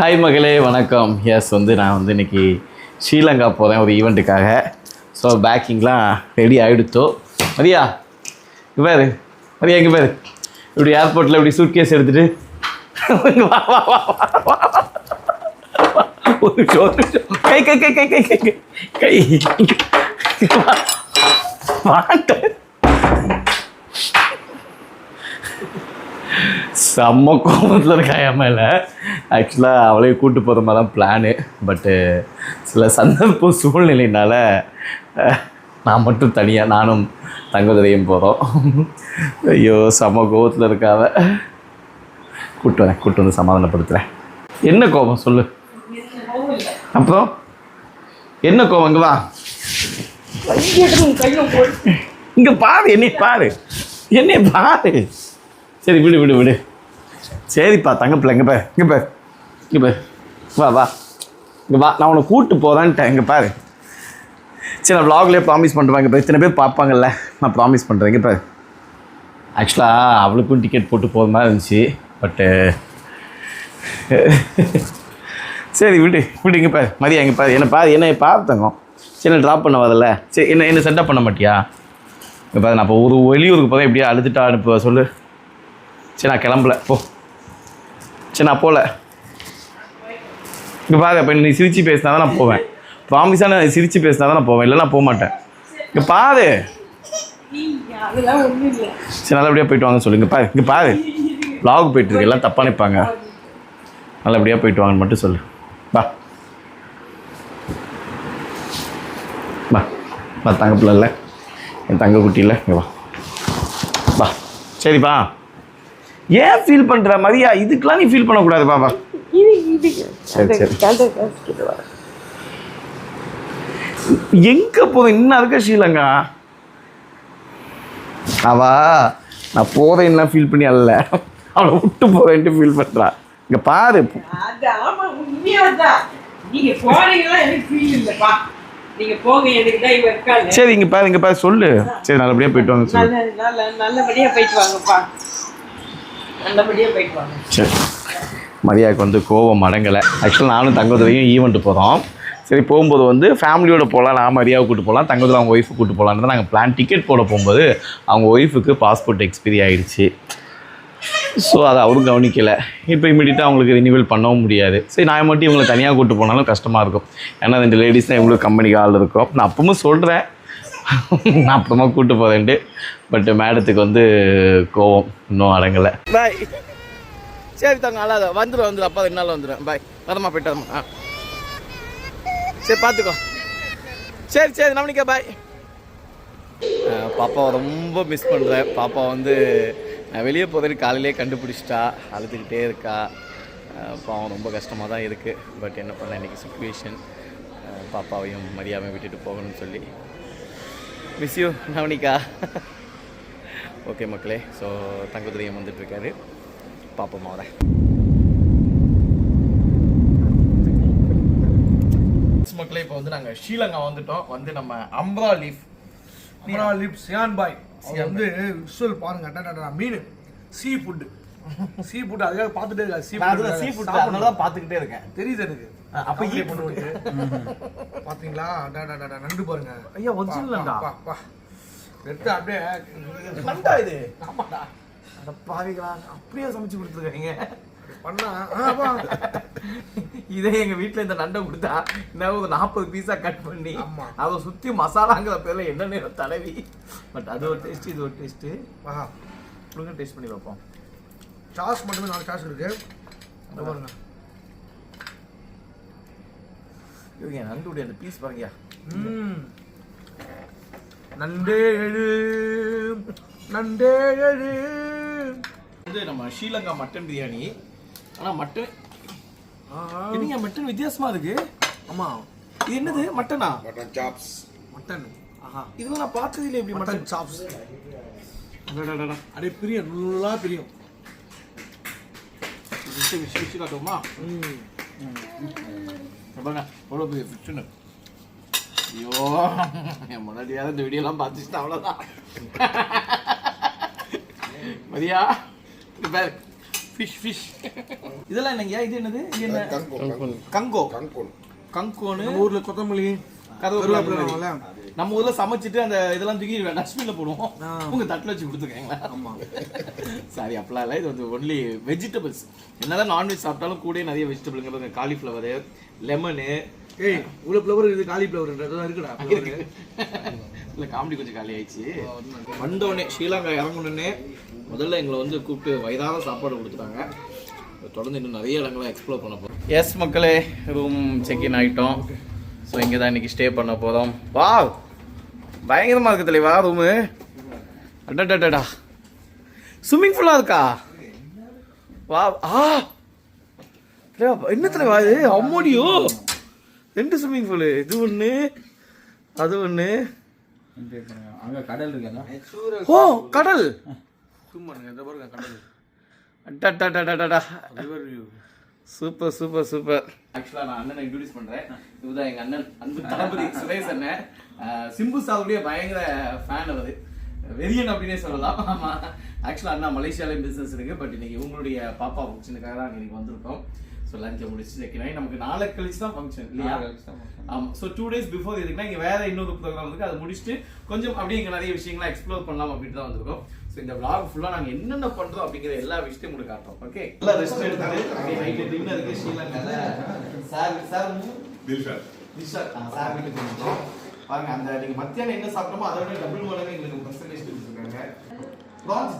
Hi மகளே வணக்கம். S நான் இன்னைக்கு ஸ்ரீலங்கா போகிறேன் ஒரு ஈவெண்ட்டுக்காக. So பேக்கிங்லாம் ready ஆகிடுத்தோ. மதியா இங்கே பாரு, மதியா இங்கே பாரு, இப்படி ஏர்போர்ட்டில் இப்படி சூட்கேஸ் எடுத்துகிட்டு ஒரு கை கை கை கை கை கை கை மாட்டேன். செம்ம கோபத்தில் இருக்கா என் மேலே. ஆக்சுவலாக அவளையும் கூப்பிட்டு போகிற மாதிரி தான் பிளானு. பட்டு சில சந்தர்ப்ப சூழ்நிலையினால் நான் மட்டும் தனியாக நானும் தங்கதுரையும் போகிறோம். ஐயோ செம்ம கோபத்தில் இருக்காவ. கூப்பிட்டு வந்து சமாதானப்படுத்துகிறேன். என்ன கோபம் சொல்லு. அப்புறம் என்ன கோபம்? இங்கே வா, இங்கே பாரு, என்னை பாரு, என்னை பாரு. சரி விடு விடு விடு. சரிப்பா தங்கப்பில்லை, இங்கே பாரு, இங்கே பாரு, இங்கே பாரு, வா வா, இங்கே வா, நான் உன்னை கூப்பிட்டு போகிறேன்ட்டேன். இங்கே பாரு. சரி நான் வ்ளாக்லேயே ப்ராமிஸ் பண்ணுறேன். இங்கே இத்தனை பேர் பார்ப்பாங்கல்ல, நான் ப்ராமிஸ் பண்ணுறேன். இங்கே பாரு. ஆக்சுவலாக அவளுக்கும் டிக்கெட் போட்டு போகிற மாதிரி இருந்துச்சு. பட்டு சரி விடு விடு. இங்கே பாரு மதியா, இங்கே பாரு, என்னை பார்த்தங்க. சரி நான் ட்ராப் பண்ண வரல. சரி என்ன செட்டப் பண்ண மாட்டியா? இங்கே பாரு, நான் இப்போ ஒரு வெளியூருக்கு போகிறேன். எப்படியா அழுதுட்டா அனுப்புவ சொல்லு. சரி நான் கிளம்பல போ. சரி நான் போகல. இங்கே பாரு, அப்போ நீ சிரித்து பேசினா தான் நான் போவேன். ப்ராமிஸாக நான் சிரித்து பேசினா தான் நான் போவேன், இல்லைன்னா போக மாட்டேன். இங்கே பாரு. சரி நல்லபடியாக போயிட்டு வாங்க சொல்லு. இங்கே பாரு, இங்கே பாரு, வ்ளாக் போயிட்டுருக்கு, எல்லாம் தப்பாக நினைப்பாங்க. நல்லபடியாக போயிட்டு வாங்கன்னு மட்டும் சொல்லு. வா வா வா, தங்க பிள்ளை இல்லை, என் தங்க குட்டி இல்லை, இங்கே வா வா. சரிப்பா. ஏன் ஃபீல் பண்ணுற மதியா? இதுக்கெலாம் நீ ஃபீல் பண்ணக்கூடாது பாப்பா. சரி சரி. எங்கே போதும் இன்னும் இருக்க ஸ்ரீலங்கா? அவா நான் போகிறேன்லாம் ஃபீல் பண்ணி அல்ல, அவளை விட்டு போகிறேன்ட்டு ஃபீல் பண்ணுறா. இங்கே பாரு. சரி இங்கே பாரு, இங்கே பாரு சொல்லு. சரி நல்லபடியாக போயிட்டு வாங்க சொல்லு. நல்லபடியாக போயிட்டு வாங்கப்பா, நல்லபடியாக போயிட்டு வாங்க. சரி. மதியாவுக்கு கோவம் அடங்கலை. ஆக்சுவலாக நானும் தங்கதுரையும் ஈவெண்ட்டு போகிறோம். சரி போகும்போது ஃபேமிலியோடு போகலாம், நான் மரியாதை கூப்பிட்டு போகலாம், தங்கதுரை அவங்க ஒய்ஃபு கூப்பிட்டு போகலான்னு தான் நாங்கள் பிளான். டிக்கெட் போட போகும்போது அவங்க ஒய்ஃபுக்கு பாஸ்போர்ட் எக்ஸ்பைரி ஆகிடுச்சு. ஸோ அதை அவரும் கவனிக்கலை. இப்போ இமீடியட்டாக அவங்களுக்கு ரினிவல் பண்ணவும் முடியாது. சரி நான் மட்டும் இவங்களை தனியாக கூப்பிட்டு போனாலும் கஷ்டமாக இருக்கும். ஏன்னா 2 லேடிஸ் தான் இவங்களுக்கு கம்பெனிக்கு ஆள் இருக்கும். நான் அப்பவும் சொல்கிறேன் நான் அப்புறமா கூப்பிட்டு போகிறேன்ட்டு. பட்டு மேடத்துக்கு கோவம் இன்னும் அடங்கலை. பாய். சரி தாங்க அழாத, வந்துடும் அப்பா 2 நாள் வந்துடும். பாய், வரமா போயிட்டு வரமா. சரி பார்த்துக்கோ. சரி சரி நவனிக்கா பாய். பாப்பாவை ரொம்ப மிஸ் பண்ணுறேன். பாப்பா நான் வெளியே போகிறேன்னு காலையிலே கண்டுபிடிச்சிட்டா, அழுதுகிட்டே இருக்கா. பாவம் ரொம்ப கஷ்டமாக தான் இருக்குது. பட் என்ன பண்ண, இன்றைக்கி சுச்சுவேஷன். பாப்பாவையும் மரியாதையும் விட்டுட்டு போகணும்னு சொல்லி. Miss you Navanika. ஓகே மக்களே, ஸோ தங்கதுரையும் வந்துட்டுருக்காரு. பாப்போம் அவரை. மக்களே இப்போ நாங்கள் ஸ்ரீலங்கா வந்துட்டோம். நம்ம அம்ரா லீஃப் சியான் பாய் விஷுவல் பாருங்க. மீன் சீ ஃபுட்டு அதுக்காக பார்த்துட்டே இருக்கா. சீ ஃபுட் அதனால தான் பார்த்துக்கிட்டே இருக்கேன். தெரியுது எனக்கு. அப்போ பார்த்தீங்களா? நண்டு பாருங்க. ஐயா ஒரிஜினல்டா. எடுத்து அப்படியே நண்டா இது. ஆமாடா. அட பாவிகளா, அப்படியே சமைச்சு கொடுத்துருக்கீங்க. பண்ணா இதே எங்க வீட்டுல இந்த நண்டை கொடுத்தா இன்னும் ஒரு 40 பீஸா கட் பண்ணி அதை சுத்தி மசாலாங்கிற பேர்ல என்ன தடவி. பட் அது ஒரு டேஸ்ட், இது ஒரு டேஸ்ட். கொடுங்க டேஸ்ட் பண்ணி வைப்போம். சாஸ் மட்டுமே 4 சாஸ் இருக்கு. பாருங்க இவங்க நண்டுடைய அந்த பீஸ் பாருங்க. நண்டேழு நம்ம ஸ்ரீலங்கா மட்டன் பிரியாணி. ஆனால் மட்டன் என்னங்க மட்டன் வித்தியாசமா இருக்கு. ஆமா, இது என்னது? மட்டனா? Mutton chops. மட்டன். ஆஹா, இதெல்லாம் நான் பார்த்தது இல்லை. எப்படி மட்டன் சாப்ஸ்? அப்படியே பிரியும், நல்லா பிரியும். ஃபிஷ் காட்டுவோமா? பாருங்க எவ்வளோ பெரிய ஃபிஷ்ஷுன்னு. ஐயோ, என் முன்னாடியாவது இந்த வீடியோலாம் பார்த்துச்சுன்னா அவ்வளோதான். மதியா பாரு, ஃபிஷ் இதெல்லாம் என்னங்க இது என்னது இது என்ன கங்கோ கங்கோன்னு ஊர்ல கொத்தமல்லி கருவேப்பிலை நம்ம ஊர்ல சமைச்சிட்டு அந்த இதெல்லாம் தூக்கி டஸ்ட்பின்ல போடுவோம் உங்க தட்டில் வச்சு கொடுத்துருக்காங்களா சாரி அப்பெல்லாம் இல்லை இது வந்து ஒன்லி வெஜிடபிள்ஸ் என்னதான் நான்வெஜ் சாப்பிட்டாலும் கூட நிறைய வெஜிடபிள்ங்கிறது காலிஃப்ளவரு லெமனு உள்ள ஃப்ளவர் இது காலிஃப்ளவர் இருக்குடா இல்லை காமெடி கொஞ்சம் காலி ஆயிடுச்சு வந்தோடனே ஸ்ரீலங்கா இறங்கணுன்னே முதல்ல எங்களை வந்து கூப்பிட்டு வயதான சாப்பாடு கொடுத்துட்டாங்க தொடர்ந்து இன்னும் நிறைய இடங்கள்லாம் எக்ஸ்ப்ளோர் பண்ண போகிறோம் எஸ் மக்களே ரூம் செக்இன் ஆகிட்டோம் ஸோ இங்கே தான் இன்றைக்கி ஸ்டே பண்ண போகிறோம் வா பயங்கரமாக இருக்கு தலைவா ரூமு அடடடா ஸ்விம்மிங் ஃபுல்லாக இருக்கா வா என்ன தலைவா இது அம்மோடியோ 2 ஸ்விம்மிங் பூலு இது ஒன்று அது ஒன்று அங்கே கடல் இருக்குல்ல ஓ கடல் சும்மாங்க இந்த பாருங்க கடல் அட்டா சூப்பர் ஆக்சுவலாக நான் அண்ணனை இன்ட்ரடியூஸ் பண்ணுறேன் இதுதான் எங்கள் அண்ணன் அன்பு தளபதி சுரேஷ் அண்ணன் சிம்பு சாவுடைய பயங்கர ஃபேன் அவர் வெறியன் அப்படின்னே சொல்லலாம் ஆமாம் ஆக்சுவலாக அண்ணா மலேசியாவிலேயும் பிஸ்னஸ் இருக்குது பட் இன்னைக்கு இவங்களுடைய பாப்பா ஃபங்க்ஷனுக்காக தான் இன்னைக்கு வந்திருக்கோம் ஸோ லஞ்சை முடிச்சு வைக்கிறேன் நமக்கு நாளை கழிச்சு தான் ஃபங்க்ஷன் இல்லையா ஆமாம் ஸோ 2 days பிஃபோர் இதுக்குன்னா இங்கே வேறு இன்னொரு ப்ரோக்ராம் இருக்குது அதை முடிச்சுட்டு கொஞ்சம் அப்படியே இங்கே நிறைய விஷயங்களாம் எக்ஸ்ப்ளோர் பண்ணலாம் அப்படின்ட்டு தான் வந்திருக்கோம் ஸோ இந்த vlog ஃபுல்லாக நாங்கள் என்னென்ன பண்ணுறோம் அப்படிங்கிற எல்லா விஷயத்தையும் உங்களுக்கு காட்டுறோம் ஓகே நல்லா ரெஸ்ட் எடுத்துட்டு நைட்டு டின்னருக்கு ஸ்ரீலங்காவில் சார் சார் வீட்டுக்கு வந்துட்டோம் பாருங்க அந்த நீங்கள் மத்தியானம் என்ன சாப்பிட்டோமோ அதை விட டபுள் மடங்கு எங்களுக்கு பர்சன்டேஜ் கொடுத்துருக்காங்க ப்ரான்ஸ்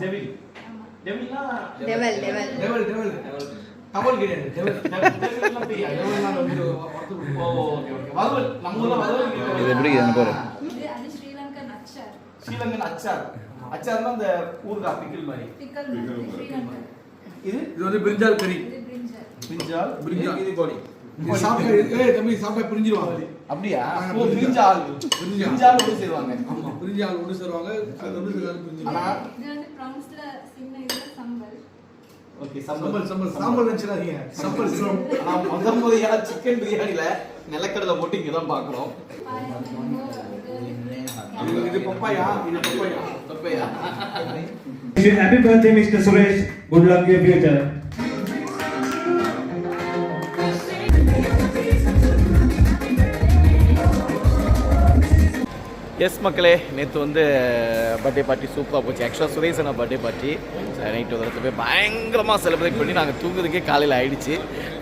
டெவில்னா டெவல் கமல் கிடையாது இது எப்படி பாரு ஸ்ரீலங்கன் அச்சார் அச்சார்னா அந்த ஊர்கா பிக்கிள் மாதிரி இது வந்து பிரிஞ்சால் கறி பிரிஞ்சால் இது கோடி தம்பி சாப்பிட்டா பிரிஞ்சிருவாங்க அப்படியா ஓ பிரிஞ்சால் ஒன்று சேருவாங்க ஆமா பிரிஞ்சால் ஒன்று சேருவாங்க அது ஒன்று சேருவாங்க பிரிஞ்சி ஆனா இது வந்து ப்ரான்ஸ்ல சின்ன இதுல சம்பல் ஓகே சாம்பல் நினைச்சிடாதீங்க சம்பல் ஆனா முதல்ல சிக்கன் பிரியாணில நிலக்கடலை போட்டு இங்க தான் பார்க்குறோம் இது papaya papaya Happy birthday, Mr. Suresh. Good luck in your future. Yes மக்களே நேற்று வந்து பர்த்டே பார்ட்டி சூப்பராக போச்சு ஆக்சுவலாக சுரேஷன பர்த்டே பார்ட்டி நைட்டு வரத்து போய் பயங்கரமாக செலிப்ரேட் பண்ணி நாங்கள் தூங்குறதுக்கே காலையில் ஆகிடுச்சு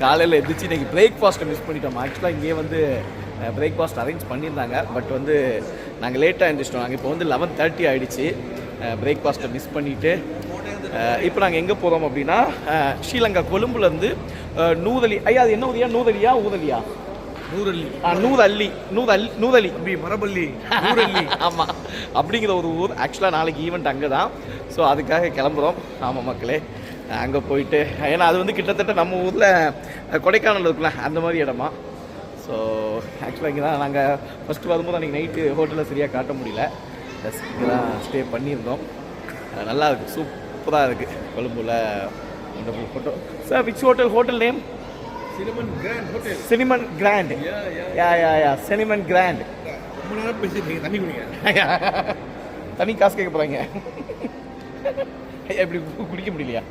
காலையில் எந்திரிச்சு இன்றைக்கி பிரேக்ஃபாஸ்ட்டை மிஸ் பண்ணிட்டோம் ஆக்சுவலாக இங்கே வந்து பிரேக்ஃபாஸ்ட் அரேஞ்ச் பண்ணியிருந்தாங்க பட் வந்து நாங்கள் லேட்டாக எழுந்திரிச்சிட்டோம் நாங்கள் இப்போ வந்து 11:30 ஆகிடுச்சு பிரேக்ஃபாஸ்ட்டை மிஸ் பண்ணிவிட்டு இப்போ நாங்கள் எங்கே போகிறோம் அப்படின்னா ஸ்ரீலங்கா கொழும்புலேருந்து நூதலி ஐயா அது என்ன ஊரியா ஊதலியா நூதலி மரபள்ளி ஆமாம் அப்படிங்கிற ஒரு ஊர் ஆக்சுவலாக நாளைக்கு ஈவெண்ட் அங்கே தான் ஸோ அதுக்காக கிளம்புறோம் ஆமாம் மக்களே அங்கே போயிட்டு ஏன்னா அது வந்து கிட்டத்தட்ட நம்ம ஊரில் கொடைக்கானல் இருக்குல்ல அந்த மாதிரி இடமா ஸோ ஆக்சுவலாக இங்கே தான் நாங்கள் ஃபஸ்ட்டு வரும்போது அன்றைக்கி நைட்டு ஹோட்டலில் சரியாக காட்ட முடியல ப்ளஸ் இங்கே தான் ஸ்டே பண்ணியிருந்தோம் நல்லா இருக்குது சூப்பராக இருக்குது கொழும்புல wonderful photo sir which hotel name Cinnamon Grand yeah Cinnamon Grand ரொம்ப நேரம் பேசிட்டு தண்ணி குடிங்க தண்ணி காசு கேட்க போகிறாங்க எப்படி குடிக்க முடியலையா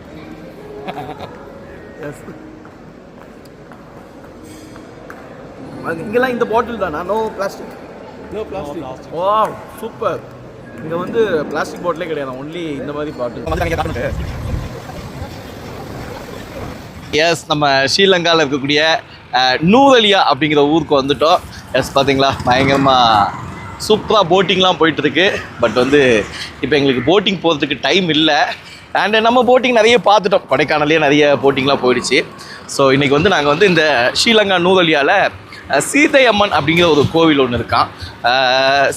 இங்கெல்லாம் இந்த பாட்டில் தானா நோ பிளாஸ்டிக் ஓ சூப்பர் இங்கே வந்து பிளாஸ்டிக் பாட்டிலே கிடையாது ஒன்லி இந்த மாதிரி பாட்டில் எஸ் நம்ம ஸ்ரீலங்காவில் இருக்கக்கூடிய நூதலியா அப்படிங்கிற ஊருக்கு வந்துட்டோம் எஸ் பார்த்தீங்களா பயங்கரமாக சூப்பராக போட்டிங்லாம் போயிட்டுருக்கு பட் வந்து இப்போ எங்களுக்கு போட்டிங் போகிறதுக்கு டைம் இல்லை அண்டு நம்ம போட்டிங் நிறைய பார்த்துட்டோம் கொடைக்கானல்லே நிறைய போட்டிங்லாம் போயிடுச்சு ஸோ இன்றைக்கி வந்து நாங்கள் வந்து இந்த ஸ்ரீலங்கா நூதலியாவில் சீதை அம்மன் அப்படிங்கிற ஒரு கோவில் ஒன்று இருக்கான்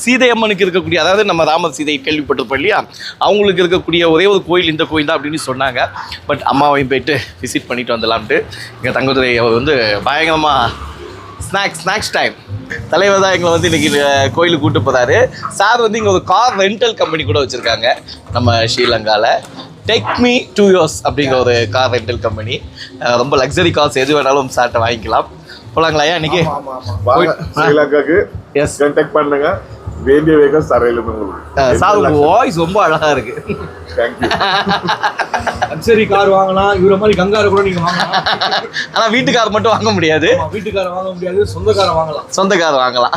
சீதை அம்மனுக்கு இருக்கக்கூடிய அதாவது நம்ம ராமர் சீதை கேள்விப்பட்டிருப்போம் இல்லையா அவங்களுக்கு இருக்கக்கூடிய ஒரே ஒரு கோயில் இந்த கோயில் தான் அப்படின்னு சொன்னாங்க பட் அம்மாவையும் போயிட்டு விசிட் பண்ணிட்டு வந்துடலாம்ட்டு எங்கள் தங்கதுரை அவர் வந்து பயங்கரமாக ஸ்நாக்ஸ் டைம் தலைவர் தான் எங்களை வந்து இன்றைக்கி கோயிலுக்கு கூப்பிட்டு போகிறாரு சார் வந்து இங்கே ஒரு கார் ரெண்டல் கம்பெனி கூட வச்சுருக்காங்க நம்ம ஸ்ரீலங்காவில் டேக் மீ 2 years அப்படிங்கிற ஒரு கார் ரெண்டல் கம்பெனி ரொம்ப லக்ஸரி கார்ஸ் எது வேணாலும் சார்ட்டை வாங்கிக்கலாம் போலாங்களா இன்னைக்கு ஸ்ரீலங்காக்கு எஸ் கான்டாக்ட் பண்ணுங்க வேண்டிய வேகம் தரையில உங்களுக்கு. சார் உங்க வாய்ஸ் ரொம்ப அழகா இருக்கு. தேங்க்யூ. லக்ஸரி கார் வாங்கலாம், இவர மாதிரி கங்கார கூட நீங்க வாங்கலாம். ஆனா வீட்டுக்கார் மட்டும் வாங்க முடியாது. வீட்டுக்கார வாங்க முடியாது, சொந்தக்கார வாங்கலாம். சொந்தக்கார வாங்கலாம்.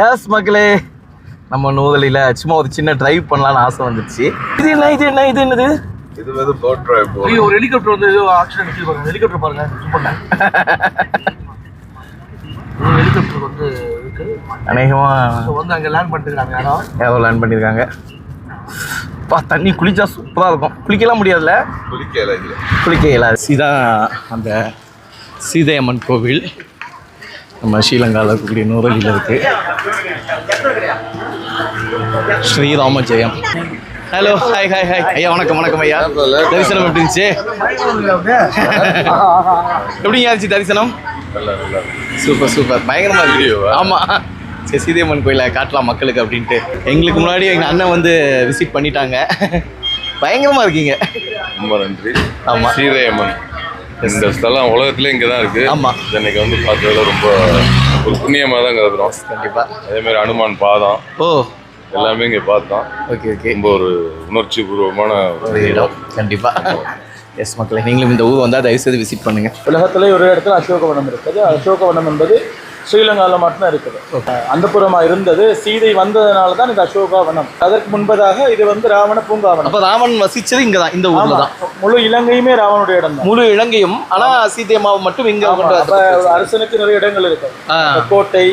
எஸ் மக்களே, நம்ம நூதலில சும்மா ஒரு சின்ன டிரைவ் பண்ணலாம்னு ஆசை வந்துச்சு. இது என்னது? இது வந்து போட் டிரைவ். ஐயோ, ஒரு ஹெலிகாப்டர் வந்து ஏதோ ஆக்சிடென்ட் நிக்குது பாருங்க. ஹெலிகாப்டர் பாருங்க, சூப்பர்ண்ணே. ஹெலிகாப்டர் வந்து இருக்கு. அநேகமா வந்து அங்க லேண்ட் பண்ணிருக்காங்க. ஏதோ லேண்ட் பண்ணியிருக்காங்க. தண்ணி குளிச்சா சூப்பராக இருக்கும். குளிக்கலாம் முடியாதுல்ல? குளிக்க இயலாது. இதுதான் அந்த சீதையம்மன் கோவில் நம்ம ஸ்ரீலங்காவில் இருக்கக்கூடிய நூறலியில் இருக்கு. ஸ்ரீராம ஜெயம். ஹலோ, ஹாய் ஹாய் ஹாய் ஐயா, வணக்கம் வணக்கம் ஐயா. தரிசனம் எப்படி இருந்துச்சு? எப்படிங்க இருந்துச்சு தரிசனம்? சூப்பர் சூப்பர், பயங்கரமா இருக்கு. ஆமாம், சரி சீதையம்மன் கோயிலை காட்டலாம் மக்களுக்கு அப்படின்ட்டு. எங்களுக்கு முன்னாடி எங்கள் அண்ணன் வந்து விசிட் பண்ணிட்டாங்க. பயங்கரமாக இருக்கீங்க. ரொம்ப நன்றி. ஆமாம், சீதையம்மன் இந்த ஸ்தலம் உலகத்திலே இங்கே தான் இருக்குது. ஆமாம், இன்னைக்கு வந்து பார்த்ததுல ரொம்ப ஒரு புண்ணியமாக தான் கருதுறோம். கண்டிப்பாக. அதேமாதிரி அனுமான் பாதம் எல்லாமே இங்கே பார்த்தோம். ஓகே ஓகே, ரொம்ப ஒரு உணர்ச்சி பூர்வமான ஒரு இடம். கண்டிப்பாக. எஸ் மக்களே, நீங்களும் இந்த ஊர் வந்தால் தயவுசெய்து விசிட் பண்ணுங்கள். உலகத்திலே ஒரு இடத்துல அசோகவனம் இருக்குது. அசோகவனம் என்பது ஸ்ரீலங்காவில் மட்டும்தான் இருக்குது. அந்தப்புறமா இருந்தது. சீதை வந்ததுனால தான் இது அசோகவனம். அதற்கு முன்பதாக இது வந்து ராவண பூங்காவனம். அப்போ ராவணன் வசிச்சது இங்கே தான், இந்த ஊரில் தான். முழு இலங்கையுமே ராவனுடைய இடம் தான். முழு இலங்கையும். ஆனால் சீதையம்மாவை மட்டும் இங்கே அரசனுக்கு நிறைய இடங்கள் இருக்கு. கோட்டை,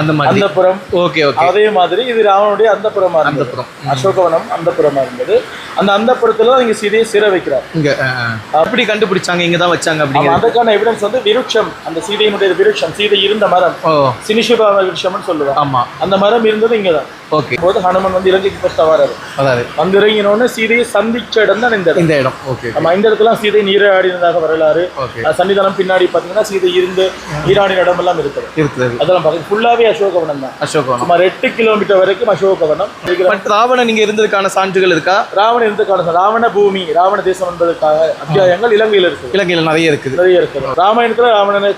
அந்த மாதிரி அந்தப்புறம். Okay okay. அதே மாதிரி இது ராவனுடைய அந்தப்புறமா இருந்தது. அசோகவனம் அந்தப்புறமா இருந்தது. அந்த அந்தப்புறத்துல இங்க சீதையை சிறை வைக்கிறார். இங்க அப்படி கண்டுபிடிச்சாங்க, இங்க தான் வச்சாங்க அப்படி. அதுக்கான எவிடன்ஸ் வந்து விருட்சம், அந்த சீதையினுடைய விருட்சம், சீதை இருந்த மரம், சினிஷிபா விருட்சம்னு சொல்லுவாங்க. ஆமா, அந்த மரம் இருந்தது இங்கதான். ஓகே. போது ஹனுமன் வந்து இலங்கைக்கு ஃபர்ஸ்ட் வராரு. வந்து இறங்கினோன்னு சீதையை சந்திச்ச இடம் தான் இந்த இடம். ஓகே. நம்ம இந்த இடத்துல சீதை நீராடினதாக வரலாறு. சன்னிதானம் பின்னாடி பாத்தீங்கன்னா சீதை இருந்து நீராடின இடம் எல்லாம் இருக்குது. அதெல்லாம் பாத்தீங்கன்னா ஃபுல்லாவே அசோகவனம் தான். அசோகவனம் சுமார் 8 கிலோமீட்டர் வரைக்கும் அசோகவனம். ராவணன் இங்க இருந்ததுக்கான சான்றுகள் இருக்கா? ராவணன் இருந்ததுக்கான ராவண பூமி, ராவண தேசம் என்பதற்காக அத்தியாயங்கள் இலங்கையில் இருக்கு. இலங்கையில் நிறைய இருக்குது. ராமாயணத்துல ராவணனை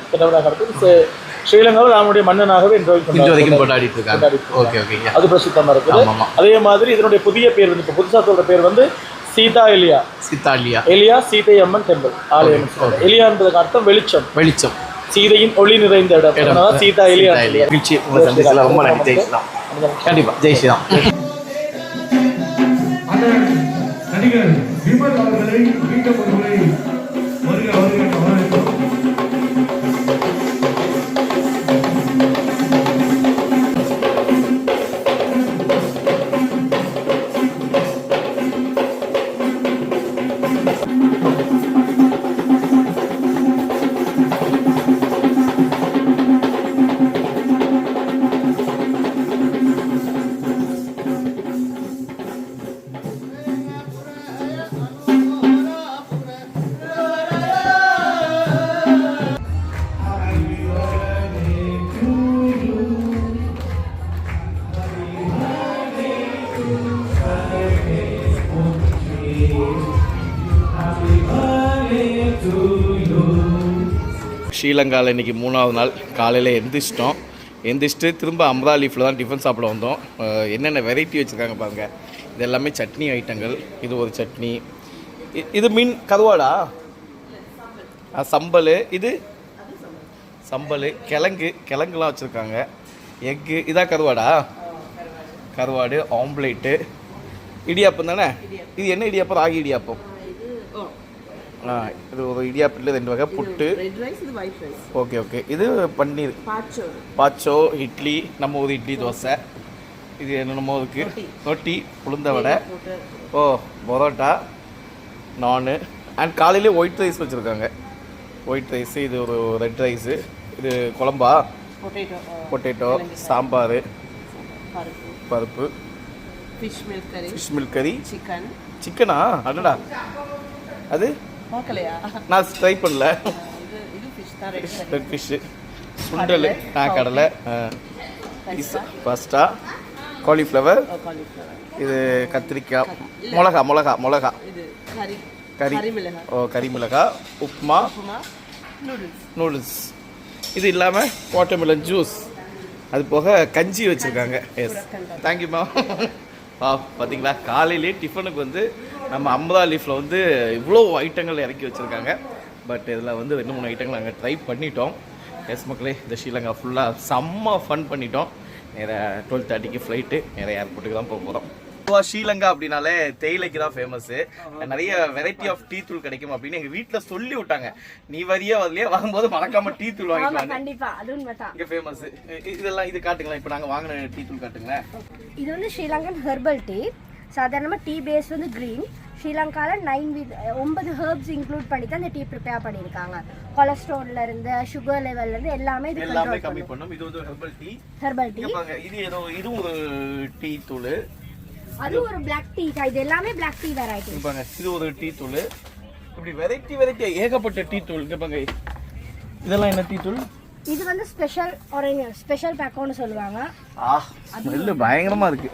ஸ்ரீலங்காவில் ராமனுடைய மன்னனாகவே இன்று வரைக்கும் கொண்டாடிட்டு இருக்காங்க. ஓகே ஓகே, அது பிரசித்தமா இருக்குது. அதே மாதிரி இதனுடைய புதிய பேர் வந்து இப்போ புதுசா சொல்ற பேர் வந்து சீதா எலியா. எலியா சீதை அம்மன் டெம்பிள் ஆலயம். எலியா என்பதற்கு அர்த்தம் வெளிச்சம். வெளிச்சம், சீதையின் ஒளி நிறைந்த இடம். அதனால சீதா எலியா. ரொம்ப நன்றி. ஜெய் ஸ்ரீராம். கண்டிப்பா ஜெய் ஸ்ரீராம். நடிகர் விமல் அவர்களை மீண்டும் ஒரு முறை வருக வரவேற்கிறோம். ஸ்ரீலங்காவில் இன்றைக்கி 3வது நாள். காலையில் எந்திரிச்சிட்டு திரும்ப அம்ரா லீஃபில் தான் டிஃபன் சாப்பிட வந்தோம். என்னென்ன வெரைட்டி வச்சுருக்காங்க பாருங்கள். இது எல்லாமே சட்னி ஐட்டங்கள். இது ஒரு சட்னி, இது மீன் கருவாடா, சம்பல், இது சம்பல், கிழங்குலாம் வச்சுருக்காங்க, எக்கு, இதான் கருவாடா, கருவாடு, ஆம்ப்லேட்டு, இடியாப்பம் தானே. இது என்ன இடியாப்பம்? ராகி இடியாப்பம். இது ஒரு இடியாப்பத்தில் 2 வகை புட்டு. Okay okay. இது பன்னீர் பாச்சோ, இட்லி, நம்ம ஒரு இட்லி, தோசை, இது என்னென்னமோ இருக்குது, ரொட்டி, உளுந்த வடை, பரோட்டா, நானு, அண்ட் காலையிலே ஒயிட் ரைஸ் வச்சுருக்காங்க. ஒயிட் ரைஸு, இது ஒரு ரெட் ரைஸு, இது குழம்பா, பொட்டேட்டோ, சாம்பார், பருப்பு, ஃபிஷ் மில்க் கறி, சிக்கனா? அடடா, அது நான் ட்ரை பண்ணல. ரெட் ஃபிஷ்ஷு, சுண்டல், கடலை, பாஸ்தா, காலிஃப்ளவர், இது கத்திரிக்காய், மிளகா, கறி மிளகாய், உப்புமா, நூடுல்ஸ். இது இல்லாமல் வாட்டர்மெலன் ஜூஸ். அது போக கஞ்சி வச்சுருக்காங்க. Yes, thank you ma'am. பார்த்தீங்களா, காலையிலே டிஃபனுக்கு வந்து நம்ம அம்பதா லீஃபில் வந்து இவ்வளோ ஐட்டங்கள் இறக்கி வச்சுருக்காங்க. பட் இதில் வந்து 2-3 ஐட்டங்கள் நாங்கள் ட்ரை பண்ணிட்டோம். எஸ் மக்களே, இந்த ஸ்ரீலங்கா ஃபுல்லாக செம்ம ஃபன் பண்ணிட்டோம். நேராக 12:30க்கு ஃப்ளைட்டு நேராக ஏர்போர்ட்டுக்கு தான் போக போகிறோம். ஸ்ரீலங்கா அப்படின்னாலே தேயிலைக்கு தான் ஃபேமஸ்ஸு. நிறைய வெரைட்டி ஆஃப் டீ தூள் கிடைக்கும் அப்படின்னு எங்கள் வீட்டில் சொல்லி விட்டாங்க. நீ வரியா வரலையே, வரும்போது மறக்காம டீ தூள் வாங்கிக்கலாம். கண்டிப்பா அது உண்மைதான். இங்கே ஃபேமஸ் இதெல்லாம். இது காட்டுங்களேன், இப்போ நாங்கள் வாங்கின டீ தூள் காட்டுங்களேன். இது வந்து ஸ்ரீலங்கன் ஹெர்பல் டீ. சாதாரணமாக டீ பேஸ் வந்து க்ரீன். ஸ்ரீலங்காவில் 9 ஹெர்ப்ஸ் இன்க்ளூட் பண்ணி தான் இந்த டீ ப்ரிப்பேர் பண்ணியிருக்காங்க. கொலஸ்ட்ரால்ல இருந்து சுகர் லெவல்ல இருந்து எல்லாமே கம்மி பண்ணும். இது வந்து ஹெர்பல் டீ. இது ஏதோ இது ஒரு டீ தூள். அது ஒரு பிளாக் டீ. இது எல்லாமே பிளாக் டீ வெரைட்டி. பாருங்க, இது ஒரு டீ தூள். இப்படி வெரைட்டி ஏகப்பட்ட டீ தூள். இங்க பாருங்க, இதெல்லாம் என்ன டீ தூள்? இது வந்து ஸ்பெஷல் பேக்கோன்னு சொல்லுவாங்க. ஸ்மெல் பயங்கரமா இருக்கு.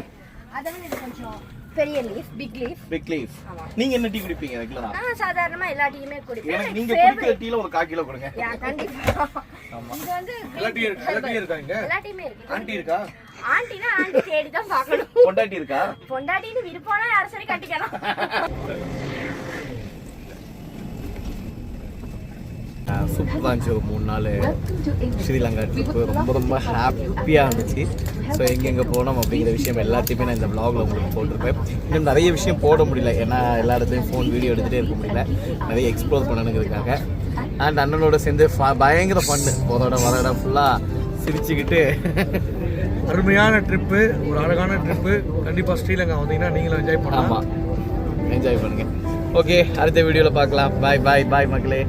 அத வந்து இது கொஞ்சம் பெரிய லீஃப், பிக் லீஃப். நீங்க என்ன டீ குடிப்பீங்க ரெகுலரா? நான் சாதாரணமா எல்லா டீயுமே குடிப்பேன். எனக்கு நீங்க குடிக்கிற டீல ஒரு 1/4 கிலோ கொடுங்க. கண்டிப்பா. இது வந்து எல்லா டீ இருக்காங்க. எல்லா டீயுமே இருக்கு. ஆண்டி இருக்கா? ஆண்டினா ஆண்டி தேடி தான் பார்க்கணும். பொண்டாட்டி இருக்கா? பொண்டாட்டின்னு விருப்பம்னா யாரும் சரி கட்டிக்கலாம். சூப்பராக இருந்துச்சு. ஒரு 3 நாள் ஸ்ரீலங்கா ட்ரிப்பு ரொம்ப ஹாப்பியாக இருந்துச்சு. ஸோ எங்கெங்கே போனோம் அப்படிங்கிற விஷயம் எல்லாத்தையுமே நான் இந்த வ்ளாகில் உங்களுக்கு போட்டிருப்பேன். இன்னும் நிறைய விஷயம் போட முடியல, ஏன்னா எல்லா இடத்துலையும் ஃபோன் வீடியோ எடுத்துகிட்டே இருக்க முடியல. நிறைய எக்ஸ்ப்ளோர் பண்ணணுங்கிறதுக்காக. அண்ட் அண்ணனோட சேர்ந்து பயங்கர ஃபன்னு. போகிற வர இடம் ஃபுல்லாக சிரிச்சுக்கிட்டு அருமையான ட்ரிப்பு, ஒரு அழகான ட்ரிப்பு. கண்டிப்பாக ஸ்ரீலங்கா வந்தீங்கன்னா நீங்களும் என்ஜாய் பண்ணலாம். என்ஜாய் பண்ணுங்கள். ஓகே, அடுத்த வீடியோவில் பார்க்கலாம். பாய் மக்களே.